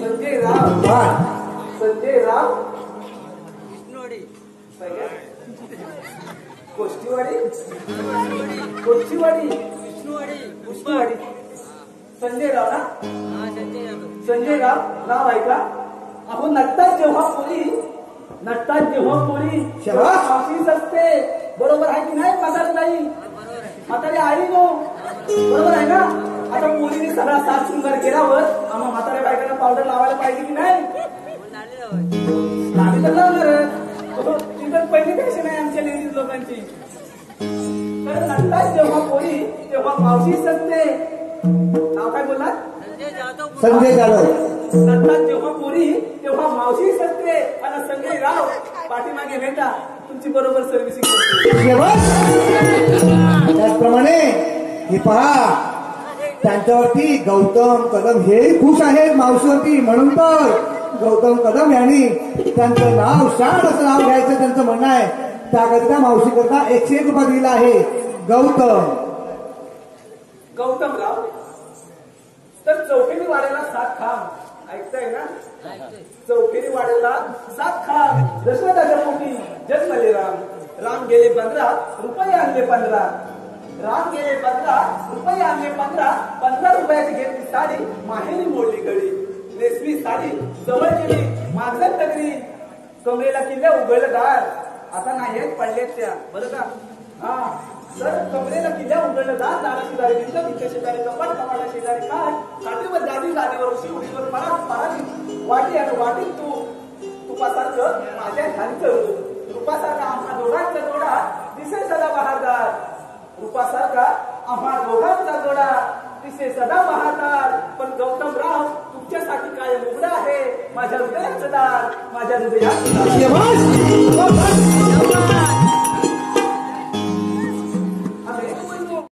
संजय राव हा संजय राव विष्णुवाडी गोष्टीवाडी गोष्टीवाडी विष्णुवाडी गोष्टीवाडी संजय राव ना हा संजय यादव संजय राव नाव आहे का आपण नटतात जेव्हा पोरी शाबास. मावशीच असते बरोबर आहे की नाही म्हातारी ताई बरोबर आहे म्हातारी आई गो बरोबर आहे ना आता मुलीने सगळा साथ शृंगार केल्यावर आम्हा म्हाताऱ्या बायकांना पावडर लावायला पाहिजे की नाही मग नाली लावायची आम्ही तर लावणार ती तर पहिली फॅशन आहे आमच्या लेडीज लोकांची तर नटतात जेव्हा पोरी तेव्हा मावशीच असते नाव काय बोललात संजय जाधव संजय जाधव नटतात जेव्हा पोरी तेव्हा मावशीच असते आणि संजय राव पाठीमागे भेटा तुमची बरोबर सर्व्हिसिंग करते त्याचप्रमाणे हे पहा त्यांच्यावरती गौतम कदम हे खुश आहेत मावशीवरती म्हणून तर गौतम कदम यांनी त्यांचं नाव शान असं नाव घ्यायचं त्यांचं म्हणणं आहे त्याकरिता मावशी करता 101 रुपये दिला आहे गौतम राव तर चौकेरी वाड्याला 7 खांब ऐकताय ना चौकेरी वाड्याला 7 खांब दशरथाच्या पोटी जन्मले राम गेले 15 रुपये आणले 15 राम गेले 15 रुपये आणले 15 रुपयाची घेतली साडी माहेरी मोडली गडी नेसवी साडी जवळ गेली मागजन टगरी कमरेला किल्ल्या उघडलं दार आता नाही पडलेत त्या बरं का हा तर कमरेला किल्ल्या उघडलं दार दारा शेजारी भिंत भिंत शेजारी कपाट कपाटा शेजारी काठीवर जादी जादीवर उशीवर पराठी वाटी आणि वाटीत तुपासारखं माझ्या खालीचं रूपासारखा आम्हा दोघांचा जोडा दिसे सदा बहारदार रूपासारखा आम्हा दोघांचा जोडा दिसे सदा बहारदार पण गौतमराव तुमच्यासाठी काय उघडं आहे माझ्या हृदयाचं दार माझ्या हृदयाचं दार